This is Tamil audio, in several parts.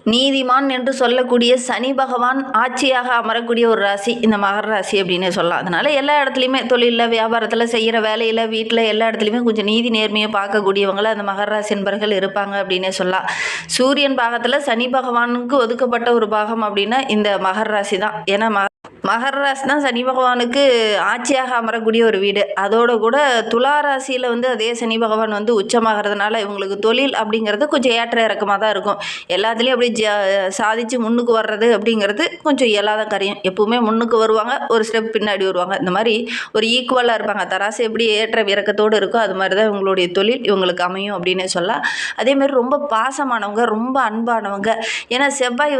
நீதிமான் என்று சொல்லக்கூடிய சனி பகவான் ஆட்சியாக அமரக்கூடிய ஒரு ராசி இந்த மகர ராசி அப்படின்னு சொல்லலாம். அதனால் எல்லா இடத்துலையுமே தொழிலில், வியாபாரத்தில், செய்கிற வேலையில், வீட்டில் எல்லா இடத்துலையுமே கொஞ்சம் நீதி நேர்மையை பார்க்கக்கூடியவங்கள அந்த மகர ராசி என்பர்கள் இருப்பாங்க அப்படின்னே சொல்லலாம். சூரியன் பாகத்தில் சனி பகவானுக்கு ஒதுக்கப்பட்ட ஒரு பாகம் அப்படின்னா இந்த மகர ராசி தான். ஏன்னா மகர ராசி தான் சனி பகவானுக்கு ஆட்சியாக அமரக்கூடிய ஒரு வீடு. அதோடு கூட துலா ராசியில் அதே சனி பகவான் உச்சமாகிறதுனால இவங்களுக்கு தொழில் அப்படிங்கிறது கொஞ்சம் ஏற்ற இறக்கமாக தான் இருக்கும். எல்லாத்துலேயும் அப்படி சாதித்து முன்னுக்கு வர்றது அப்படிங்கிறது கொஞ்சம் இயலாத காரியம். எப்பவுமே முன்னுக்கு வருவாங்க, ஒரு ஸ்டெப் பின்னாடி வருவாங்க. இந்த மாதிரி ஒரு ஈக்குவலாக இருப்பாங்க. தராசு எப்படி ஏற்ற இறக்கத்தோடு இருக்கோ அது மாதிரி தான் இவங்களுடைய தொழில் இவங்களுக்கு அமையும் அப்படின்னே சொல்லலாம். அதேமாதிரி ரொம்ப பாசமானவங்க, ரொம்ப அன்பானவங்க. ஏன்னா செவ்வாய்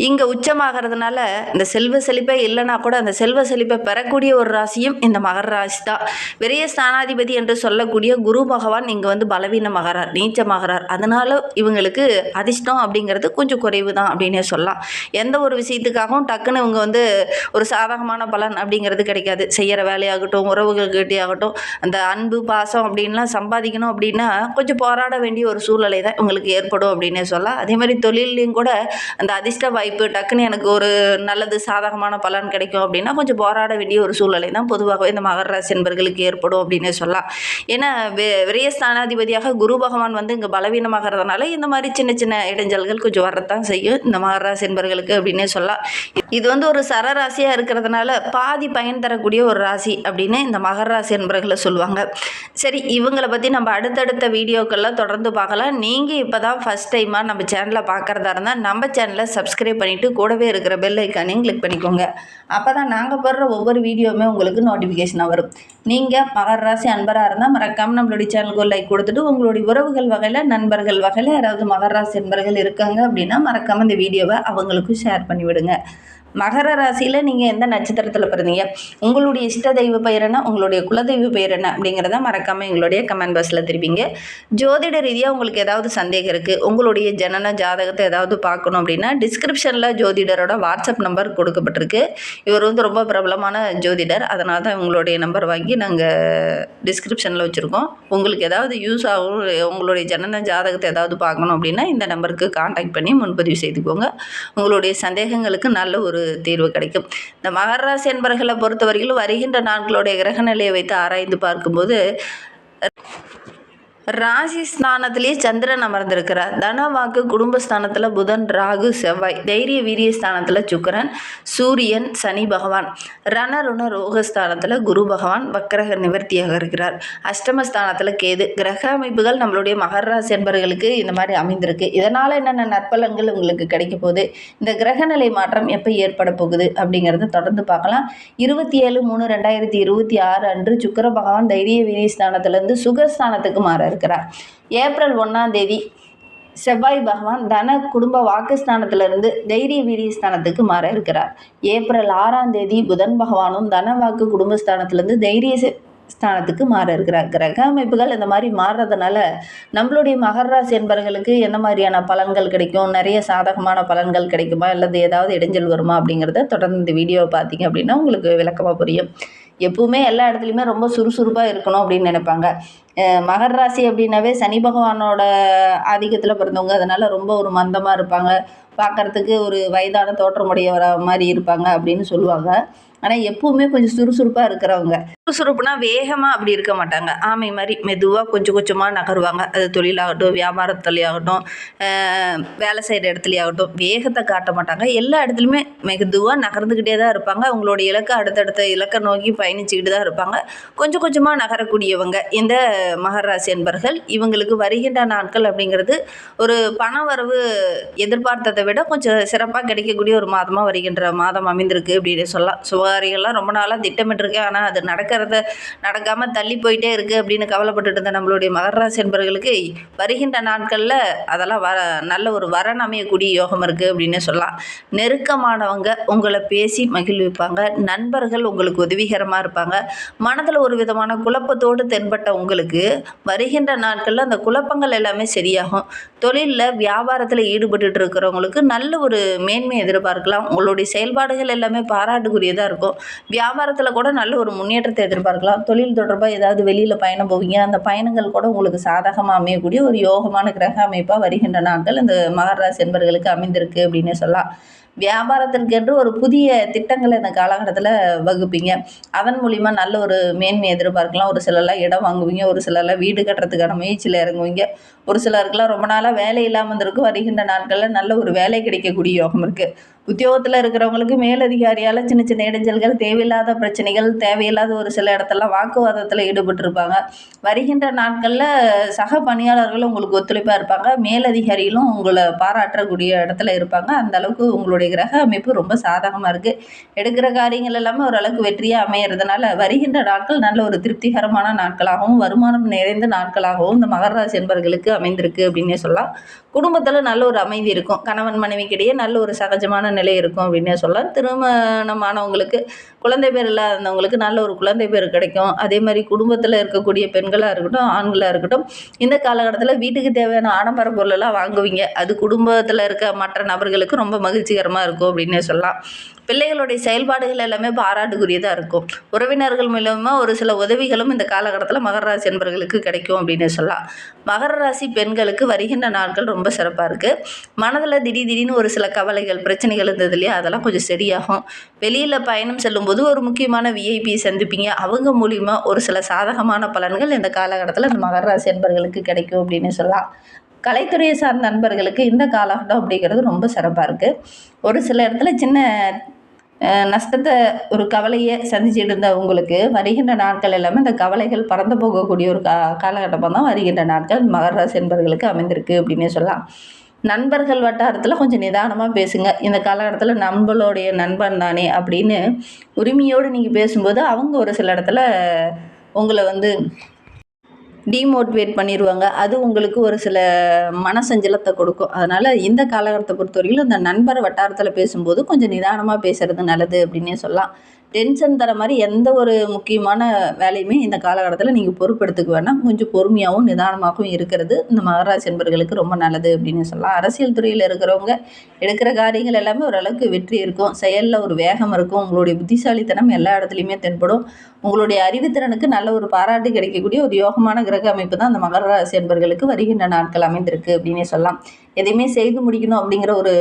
இங்கே உச்சமாகிறதுனால இந்த செல்வ செழிப்பே இல்லைனா கூட அந்த செல்வ செழிப்பை பெறக்கூடிய ஒரு ராசியும் இந்த மகர ராசி தான். விரைய ஸ்தானாதிபதி என்று சொல்லக்கூடிய குரு பகவான் இங்கே பலவீனமாகிறார், நீச்சமாகிறார். அதனால இவங்களுக்கு அதிர்ஷ்டம் அப்படிங்கிறது கொஞ்சம் குறைவு தான் அப்படின்னே சொல்லலாம். எந்த ஒரு விஷயத்துக்காகவும் டக்குன்னு இவங்க ஒரு சாதகமான பலன் அப்படிங்கிறது கிடைக்காது. செய்கிற வேலையாகட்டும், உறவுகள்கிட்டே ஆகட்டும், அந்த அன்பு பாசம் அப்படின்லாம் சம்பாதிக்கணும் அப்படின்னா கொஞ்சம் போராட வேண்டிய ஒரு சூழ்நிலை தான் இவங்களுக்கு ஏற்படும் அப்படின்னே சொல்லலாம். அதே மாதிரி தொழிலையும் கூட அந்த அதிர்ஷ்ட வாய்ப்பு டக்குன்னு எனக்கு ஒரு நல்லது சாதகமான பலன் கிடைக்கும் அப்படின்னா கொஞ்சம் போராட வேண்டிய ஒரு சூழ்நிலை தான் பொதுவாகவே இந்த மகர ராசி என்பர்களுக்கு ஏற்படும் அப்படின்னே சொல்லலாம். ஏன்னா விரயஸ்தானாதிபதியாக குரு பகவான் இங்கே பலவீனமாகிறதுனால இந்த மாதிரி சின்ன சின்ன இடைஞ்சல்கள் கொஞ்சம் வரத்தான் செய்யும் இந்த மகர ராசி என்பர்களுக்கு அப்படின்னே சொல்லலாம். இது ஒரு சரராசியாக இருக்கிறதுனால பாதி பயன் தரக்கூடிய ஒரு ராசி அப்படின்னு இந்த மகர ராசி என்பர்களை சொல்லுவாங்க. சரி, இவங்களை பற்றி நம்ம அடுத்தடுத்த வீடியோக்கள்லாம் தொடர்ந்து பார்க்கலாம். நீங்கள் இப்போ தான் ஃபஸ்ட் டைமாக நம்ம சேனலை பார்க்குறதா இருந்தால் நம்ம சேனலை சப்ஸ்கிரைப் பண்ணிவிட்டு கூடவே இருக்கிற பெல் ஐக்கானையும் கிளிக் பண்ணிக்கோங்க. அப்போ தான் நாங்கள் போடுற ஒவ்வொரு வீடியோவுமே உங்களுக்கு நோட்டிஃபிகேஷனாக வரும். நீங்கள் மகர ராசி அன்பராக இருந்தால் மறக்காமல் நம்மளுடைய சேனலுக்கு ஒரு லைக் கொடுத்துட்டு உங்களுடைய உறவுகள் வகையில், நண்பர்கள் வகையில் யாராவது மகர ராசி அன்பர்கள் இருக்காங்க அப்படின்னா மறக்காமல் இந்த வீடியோவை அவங்களுக்கும் ஷேர் பண்ணிவிடுங்க. மகர ராசியில் நீங்கள் எந்த நட்சத்திரத்தில் பிறந்தீங்க, உங்களுடைய இஷ்ட தெய்வ பெயர் என்ன, உங்களுடைய குலதெய்வ பெயர் என்ன அப்படிங்கிறத மறக்காமல் எங்களுடைய கமெண்ட் பாக்ஸில் தெரிவிங்க. ஜோதிட ரீதியாக உங்களுக்கு ஏதாவது சந்தேகம் இருக்குது, உங்களுடைய ஜனன ஜாதகத்தை ஏதாவது பார்க்கணும் அப்படின்னா டிஸ்கிரிப்ஷனில் ஜோதிடரோட வாட்ஸ்அப் நம்பர் கொடுக்கப்பட்டிருக்கு. இவர் ரொம்ப பிரபலமான ஜோதிடர். அதனால தான் உங்களுடைய நம்பர் வாங்கி நாங்கள் டிஸ்கிரிப்ஷனில் வச்சுருக்கோம். உங்களுக்கு ஏதாவது யூஸ் ஆகும், உங்களுடைய ஜனன ஜாதகத்தை ஏதாவது பார்க்கணும் அப்படின்னா இந்த நம்பருக்கு கான்டாக்ட் பண்ணி முன்பதிவு செய்துக்கோங்க. உங்களுடைய சந்தேகங்களுக்கு நல்ல ஒரு தீர்வு கிடைக்கும். இந்த மகர ராசி என்பர்களை பொறுத்தவரையிலும் வருகின்ற நாட்களுடைய கிரக நிலையை வைத்து ஆராய்ந்து பார்க்கும்போது ராசி ஸ்தானத்திலேயே சந்திரன் அமர்ந்திருக்கிறார். தனவாக்கு குடும்பஸ்தானத்தில் புதன், ராகு, செவ்வாய், தைரிய வீரிய ஸ்தானத்தில் சுக்கிரன், சூரியன், சனி பகவான், ரணருண ரோகஸ்தானத்தில் குரு பகவான் வக்கரக நிவர்த்தியாக இருக்கிறார். அஷ்டமஸ்தானத்தில் கேது. கிரக அமைப்புகள் நம்மளுடைய மகர ராசி என்பர்களுக்கு இந்த மாதிரி அமைந்திருக்கு. இதனால் என்னென்ன நற்பலன்கள் உங்களுக்கு கிடைக்க போகுது, இந்த கிரகநிலை மாற்றம் எப்போ ஏற்பட போகுது அப்படிங்கிறத தொடர்ந்து பார்க்கலாம். 27/3/2026 அன்று சுக்கிர பகவான் தைரிய வீரிய ஸ்தானத்திலிருந்து சுகஸ்தானத்துக்கு மாற இருக்கிறார். ஏப்ரல் 1 செவ்வாய் பகவான் தன குடும்ப வாக்குஸ்தானத்திலிருந்து தைரிய வீரிய ஸ்தானத்துக்கு மாற இருக்கிறார். ஏப்ரல் 6 புதன் பகவானும் தன வாக்கு குடும்பஸ்தானத்திலிருந்து தைரிய ஸ்தானத்துக்கு மாற இருக்கிறார். கிரக அமைப்புகள் இந்த மாதிரி மாறுறதுனால நம்மளுடைய மகர ராசி என்பர்களுக்கு என்ன மாதிரியான பலன்கள் கிடைக்கும், நிறைய சாதகமான பலன்கள் கிடைக்குமா, அல்லது ஏதாவது இடைஞ்சல் வருமா அப்படிங்கிறத தொடர்ந்து இந்த வீடியோவை பார்த்தீங்க அப்படின்னா உங்களுக்கு விளக்கமாக புரியும். எப்பவுமே எல்லா இடத்துலையுமே ரொம்ப சுறுசுறுப்பாக இருக்கணும் அப்படின்னு நினைப்பாங்க. மகர ராசி அப்படின்னாவே சனி பகவானோட ஆதிக்கத்தில் பிறந்தவங்க. அதனால் ரொம்ப ஒரு மந்தமாக இருப்பாங்க, பார்க்குறதுக்கு ஒரு வயதான தோற்றமுடைய வர மாதிரி இருப்பாங்க அப்படின்னு சொல்லுவாங்க. ஆனால் எப்பவுமே கொஞ்சம் சுறுசுறுப்பாக இருக்கிறவங்க. சுறுசுறுப்புனா வேகமாக அப்படி இருக்க மாட்டாங்க. ஆமை மாதிரி மெதுவாக கொஞ்சம் கொஞ்சமாக நகருவாங்க. அது தொழிலாகட்டும், வியாபாரத்துலையாகட்டும், வேலை செய்கிற இடத்துலையாகட்டும் வேகத்தை காட்ட மாட்டாங்க. எல்லா இடத்துலையுமே மெதுவாக நகர்ந்துக்கிட்டே தான் இருப்பாங்க. அவங்களோட இலக்கை அடுத்தடுத்த இலக்கை நோக்கி பயணிச்சுக்கிட்டு தான் இருப்பாங்க. கொஞ்சம் கொஞ்சமாக நகரக்கூடியவங்க இந்த மகர ராசி என்பர்கள். இவங்களுக்கு வருகின்ற நாட்கள் அப்படிங்கிறது ஒரு பண வரவு எதிர்பார்த்ததை விட கொஞ்சம் சிறப்பாக கிடைக்கக்கூடிய ஒரு மாதமாக வருகின்ற மாதம் அமைந்திருக்கு அப்படின்னு சொல்லலாம். சுகாரிகள்லாம் ரொம்ப நாளாக திட்டமிட்டிருக்கேன், ஆனால் அது நடக்காமல் தள்ளி போயிட்டே இருக்குது அப்படின்னு கவலைப்பட்டுட்டு இருந்த நம்மளுடைய மகர ராசி என்பர்களுக்கு வருகின்ற நாட்களில் அதெல்லாம் நல்ல ஒரு வரன் அமையக்கூடிய யோகம் இருக்குது அப்படின்னு சொல்லலாம். நெருக்கமானவங்க உங்களை பேசி மகிழ்விப்பாங்க. நண்பர்கள் உங்களுக்கு உதவிகரமாக இருப்பாங்க. மனதில் ஒரு விதமான குழப்பத்தோடு தென்பட்ட உங்களுக்கு என்பர்களுக்கு வருகின்ற நாட்களில் அந்த குழப்பங்கள் எல்லாமே சரியாகும். தொழிலில் வியாபாரத்தில் ஈடுபட்டு இருக்கிறவங்களுக்கு நல்ல ஒரு மேன்மை எதிர்பார்க்கலாம். உங்களுடைய செயல்பாடுகள் எல்லாமே பாராட்டுக்குரியதாக இருக்கும். வியாபாரத்தில் கூட நல்ல ஒரு முன்னேற்றத்தை எதிர்பார்க்கலாம். தொழில் தொடர்பாக ஏதாவது வெளியில் பயணம் போவீங்க, அந்த பயணங்கள் கூட உங்களுக்கு சாதகமாக அமையக்கூடிய ஒரு யோகமான கிரக அமைப்பாக வருகின்ற நாட்கள் இந்த மகர ராசி என்பர்களுக்கு அமைந்திருக்கு அப்படின்னு சொல்லலாம். வியாபாரத்திற்கென்று ஒரு புதிய திட்டங்களை இந்த காலகட்டத்தில் வகுப்பீங்க. அதன் மூலிமா நல்ல ஒரு மேன்மை எதிர்பார்க்கலாம். ஒரு சிலர்லாம் இடம் வாங்குவீங்க, ஒரு சிலர்லாம் வீடு கட்டுறதுக்கான முயற்சியில் இறங்குவீங்க. ஒரு சிலருக்குலாம் ரொம்ப நாளாக வேலை இல்லாமல் இருந்திருக்கும். வருகின்ற நாட்களில் நல்ல ஒரு வேலை கிடைக்கக்கூடிய யோகம் இருக்குது. உத்தியோகத்தில் இருக்கிறவங்களுக்கு மேலதிகாரியால் சின்ன சின்ன இடைஞ்சல்கள், தேவையில்லாத பிரச்சனைகள், தேவையில்லாத ஒரு சில இடத்துல வாக்குவாதத்தில் ஈடுபட்டிருப்பாங்க. வருகின்ற நாட்களில் சக பணியாளர்களும் உங்களுக்கு ஒத்துழைப்பாக இருப்பாங்க. மேலதிகாரிகளும் உங்களை பாராட்டக்கூடிய இடத்துல இருப்பாங்க. அந்த அளவுக்கு உங்களுடைய கிரக அமைப்பு ரொம்ப சாதகமாக இருக்குது. எடுக்கிற காரியங்கள் எல்லாமே ஓரளவுக்கு வெற்றியாக அமையிறதுனால வருகின்ற நாட்கள் நல்ல ஒரு திருப்திகரமான நாட்களாகவும் வருமானம் நிறைந்த நாட்களாகவும் இந்த மகர ராசி என்பவர்களுக்கு அமைந்திருக்கு அப்படின்னே சொல்லலாம். குடும்பத்தில் நல்ல ஒரு அமைதி இருக்கும். கணவன் மனைவிக்கிடையே நல்ல ஒரு சகஜமான நிலை இருக்கும் அப்படின்னே சொல்லலாம். திருமணமானவங்களுக்கு குழந்தை பேர் இல்லாதவங்களுக்கு நல்ல ஒரு குழந்தை பேர் கிடைக்கும். அதே மாதிரி குடும்பத்தில் இருக்கக்கூடிய பெண்களாக இருக்கட்டும், ஆண்களாக இருக்கட்டும், இந்த காலகட்டத்தில் வீட்டுக்கு தேவையான ஆடம்பர பொருளெல்லாம் வாங்குவீங்க. அது குடும்பத்தில் இருக்க மற்ற நபர்களுக்கு ரொம்ப மகிழ்ச்சிகரமாக இருக்கும் அப்படின்னே சொல்லலாம். பிள்ளைகளுடைய செயல்பாடுகள் எல்லாமே பாராட்டுக்குரியதாக இருக்கும். உறவினர்கள் மூலமாக ஒரு சில உதவிகளும் இந்த காலகட்டத்தில் மகர ராசி என்பவர்களுக்கு கிடைக்கும் அப்படின்னு சொல்லலாம். மகர ராசி பெண்களுக்கு வருகின்ற நாட்கள் ரொம்ப சிறப்பாக இருக்குது. மனதில் திடீர்னு ஒரு சில கவலைகள், பிரச்சனைகள் இருந்தது இல்லையா, அதெல்லாம் கொஞ்சம் சரியாகும். வெளியில் பயணம் செல்லும்போது ஒரு முக்கியமான விஐபியை சந்திப்பீங்க. அவங்க மூலிமா ஒரு சில சாதகமான பலன்கள் இந்த காலகட்டத்தில் இந்த மகர ராசி என்பவர்களுக்கு கிடைக்கும் அப்படின்னு சொல்லலாம். கலைத்துறையை சார்ந்த நண்பர்களுக்கு இந்த காலகட்டம் அப்படிங்கிறது ரொம்ப சிறப்பாக இருக்குது. ஒரு சில இடத்துல சின்ன நஷ்டத்தை, ஒரு கவலையை சந்திச்சுட்டு இருந்த உங்களுக்கு வருகின்ற நாட்கள் எல்லாமே இந்த கவலைகள் பறந்து போகக்கூடிய ஒரு காலகட்டமாக தான் வருகின்ற நாட்கள் மகர ராசி என்பவர்களுக்கு அமைந்திருக்கு அப்படின்னே சொல்லலாம். நண்பர்கள் வட்டாரத்தில் கொஞ்சம் நிதானமாக பேசுங்க. இந்த காலகட்டத்தில் நம்மளுடைய நண்பன் தானே அப்படின்னு உரிமையோடு நீங்கள் பேசும்போது அவங்க ஒரு சில இடத்துல உங்களை டீமோட்டிவேட் பண்ணிடுவாங்க. அது உங்களுக்கு ஒரு சில மனசஞ்சலத்தை கொடுக்கும். அதனால் இந்த காலகட்டத்தை பொறுத்தவரையிலும் இந்த நண்பர் வட்டாரத்தில் பேசும்போது கொஞ்சம் நிதானமாக பேசுகிறது நல்லது அப்படின்னே சொல்லலாம். டென்ஷன் தர மாதிரி எந்த ஒரு முக்கியமான வேலையுமே இந்த காலகட்டத்தில் நீங்கள் பொறுப்பெடுத்துக்க வேணாம். கொஞ்சம் பொறுமையாகவும் நிதானமாகவும் இருக்கிறது இந்த மகர ராசி என்பவர்களுக்கு ரொம்ப நல்லது அப்படின்னு சொல்லலாம். அரசியல் துறையில் இருக்கிறவங்க எடுக்கிற காரியங்கள் எல்லாமே ஓரளவுக்கு வெற்றி இருக்கும். செயலில் ஒரு வேகம் இருக்கும். உங்களுடைய புத்திசாலித்தனம் எல்லா இடத்துலையுமே தென்படும். உங்களுடைய அறிவுத்திறனுக்கு நல்ல ஒரு பாராட்டு கிடைக்கக்கூடிய ஒரு யோகமான கிரக அமைப்பு தான் அந்த மகர ராசி என்பவர்களுக்கு வருகின்ற நாட்கள் அமைந்திருக்கு அப்படின்னே சொல்லலாம். எதையுமே செய்து முடிக்கணும் அப்படிங்கிற ஒரு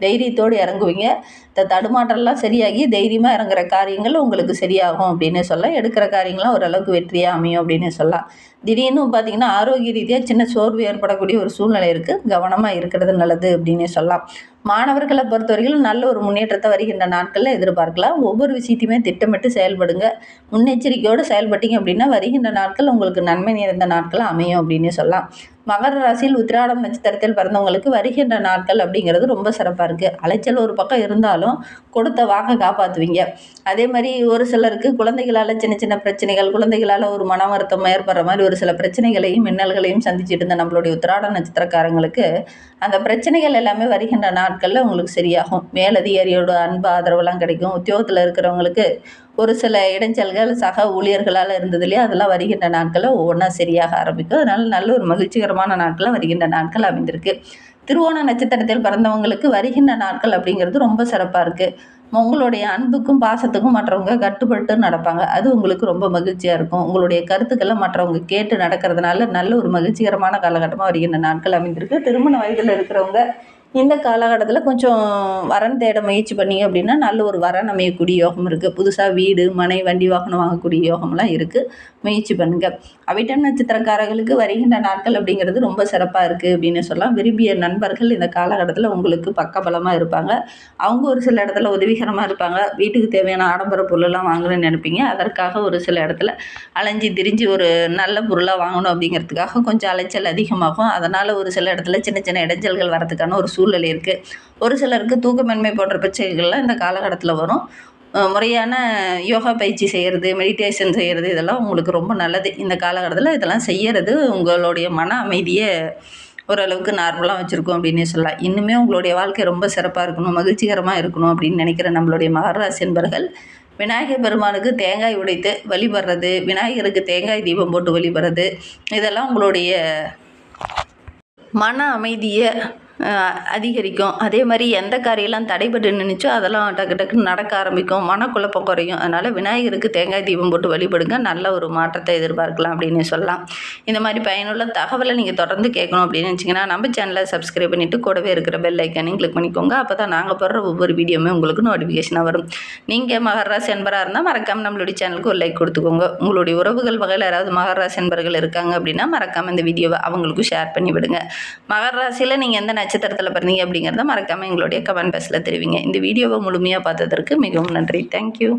தைரியத்தோடு இறங்குவீங்க. இந்த தடுமாற்றம்லாம் சரியாகி தைரியமாக இறங்குற காரியங்கள் உங்களுக்கு சரியாகும் அப்படின்னு சொல்லலாம். எடுக்கிற காரியங்கள்லாம் ஓரளவுக்கு வெற்றியாக அமையும் அப்படின்னு சொல்லலாம். திடீர்னு பார்த்திங்கன்னா ஆரோக்கிய ரீதியாக சின்ன சோர்வு ஏற்படக்கூடிய ஒரு சூழ்நிலை இருக்குது. கவனமாக இருக்கிறது நல்லது அப்படின்னே சொல்லலாம். மாணவர்களை பொறுத்தவரைக்கும் நல்ல ஒரு முன்னேற்றத்தை வருகின்ற நாட்களில் எதிர்பார்க்கலாம். ஒவ்வொரு விஷயத்தையுமே திட்டமிட்டு செயல்படுங்க. முன்னெச்சரிக்கையோடு செயல்பட்டீங்க அப்படின்னா வருகின்ற நாட்கள் உங்களுக்கு நன்மை நிறைந்த நாட்கள் அமையும் அப்படின்னு சொல்லலாம். மகர ராசியில் உத்திராடம் நட்சத்திரத்தில் பிறந்தவங்களுக்கு வருகின்ற நாட்கள் அப்படிங்கிறது ரொம்ப சிறப்பாக இருக்குது. அலைச்சல் ஒரு பக்கம் இருந்தாலும் கொடுத்த வாக்கை காப்பாற்றுவீங்க. அதே மாதிரி ஒரு சிலருக்கு குழந்தைகளால் சின்ன சின்ன பிரச்சனைகள், குழந்தைகளால் ஒரு மன வருத்தம் ஏற்படுற மாதிரி ஒரு சில பிரச்சனைகளையும் மின்னல்களையும் சந்திச்சுட்டு இருந்த நம்மளுடைய உத்திராட நட்சத்திரக்காரங்களுக்கு அந்த பிரச்சனைகள் எல்லாமே வருகின்ற நாட்களில் உங்களுக்கு சரியாகும். மேலதிகாரியோட அன்பு ஆதரவெல்லாம் கிடைக்கும். உத்தியோகத்தில் இருக்கிறவங்களுக்கு ஒரு சில இடைஞ்சல்கள் சக ஊழியர்களால் இருந்தது இல்லையா, அதெல்லாம் வருகின்ற நாட்களில் ஒவ்வொன்றா சரியாக ஆரம்பிக்கும். அதனால் நல்ல ஒரு மகிழ்ச்சிகரமான நாட்களாக வருகின்ற நாட்கள் அமைந்திருக்கு. திருவோண நட்சத்திரத்தில் பிறந்தவங்களுக்கு வருகின்ற நாட்கள் அப்படிங்கிறது ரொம்ப சிறப்பாக இருக்குது. உங்களுடைய அன்புக்கும் பாசத்துக்கும் மற்றவங்க கட்டுப்பட்டு நடப்பாங்க. அது உங்களுக்கு ரொம்ப மகிழ்ச்சியாக இருக்கும். உங்களுடைய கருத்துக்களை மற்றவங்க கேட்டு நடக்கிறதுனால நல்ல ஒரு மகிழ்ச்சிகரமான காலகட்டமாக வருகின்ற நாட்கள் அமைந்திருக்கு. திருமண வயதில் இருக்கிறவங்க இந்த காலகட்டத்தில் கொஞ்சம் வரன் தேட முயற்சி பண்ணிங்க அப்படின்னா நல்ல ஒரு வரன் அமையக்கூடிய யோகம் இருக்குது. புதுசாக வீடு, மனை, வண்டி, வாகனம் வாங்கக்கூடிய யோகம்லாம் இருக்குது. முயற்சி பண்ணுங்கள். அவிட்டம் நட்சத்திரக்காரர்களுக்கு வருகின்ற நாட்கள் அப்படிங்கிறது ரொம்ப சிறப்பாக இருக்குது அப்படின்னு சொல்லலாம். விரும்பிய நண்பர்கள் இந்த காலகட்டத்தில் உங்களுக்கு பக்கபலமாக இருப்பாங்க. அவங்க ஒரு சில இடத்துல உதவிகரமாக இருப்பாங்க. வீட்டுக்கு தேவையான ஆடம்பர பொருளெல்லாம் வாங்கணும்னு நினைப்பீங்க. அதற்காக ஒரு சில இடத்துல அலைஞ்சி திரிஞ்சு ஒரு நல்ல பொருளாக வாங்கணும் அப்படிங்கிறதுக்காக கொஞ்சம் அலைச்சல் அதிகமாகும். அதனால் ஒரு சில இடத்துல சின்ன சின்ன இடைஞ்சல்கள் வரதுக்கான ஒரு சூழ்நிலை இருக்குது. ஒரு சிலருக்கு தூக்கமின்மை போன்ற பிரச்சனைகள்லாம் இந்த காலகட்டத்தில் வரும். முறையான யோகா பயிற்சி செய்கிறது, மெடிடேஷன் செய்கிறது இதெல்லாம் உங்களுக்கு ரொம்ப நல்லது. இந்த காலகட்டத்தில் இதெல்லாம் செய்கிறது உங்களுடைய மன அமைதியை ஓரளவுக்கு நார்மலாக வச்சுருக்கோம் அப்படின்னே சொல்லலாம். இன்னுமே உங்களுடைய வாழ்க்கை ரொம்ப சிறப்பாக இருக்கணும், மகிழ்ச்சிகரமாக இருக்கணும் அப்படின்னு நினைக்கிற நம்மளுடைய மகர ராசி என்பர்கள் விநாயகர் பெருமானுக்கு தேங்காய் உடைத்து வழிபடுறது, விநாயகருக்கு தேங்காய் தீபம் போட்டு வழிபடுறது, இதெல்லாம் உங்களுடைய மன அமைதியை அதிகரிக்கும். அதே மாதிரி எந்த காரியெல்லாம் தடைபட்டு நின்றுச்சோ அதெல்லாம் டக்கு டக்குன்னு நடக்க ஆரம்பிக்கும். மனக்குழப்பம் குறையும். அதனால் விநாயகருக்கு தேங்காய் தீபம் போட்டு வழிபடுங்க. நல்ல ஒரு மாற்றத்தை எதிர்பார்க்கலாம் அப்படின்னு சொல்லலாம். இந்த மாதிரி பயனுள்ள தகவலை நீங்கள் தொடர்ந்து கேட்கணும் அப்படின்னு நினச்சிங்கன்னா நம்ம சேனலை சப்ஸ்கிரைப் பண்ணிவிட்டு கூடவே இருக்கிற பெல் ஐக்கானையும் கிளிக் பண்ணிக்கோங்க. அப்போ தான் நாங்கள் போடுற ஒவ்வொரு வீடியோவுமே உங்களுக்கு நோட்டிஃபிகேஷனாக வரும். நீங்கள் மகர ராசி என்பராக இருந்தால் மறக்காமல் நம்மளுடைய சேனலுக்கு ஒரு லைக் கொடுத்துக்கோங்க. உங்களுடைய உறவுகள் வகையில் யாராவது மகர ராசி என்பர்கள் இருக்காங்க அப்படின்னா மறக்காமல் இந்த வீடியோவை அவங்களுக்கும் ஷேர் பண்ணி விடுங்க. மகர ராசியில் நீங்கள் எந்த நட்சத்திரத்தில் பிறந்தீங்க அப்படிங்கிறத மறக்காமல் எங்களுடைய கமெண்ட் பாக்ஸில் தெரிவிங்க. இந்த வீடியோவை முழுமையாக பார்த்ததற்கு மிகவும் நன்றி. தேங்க்யூ.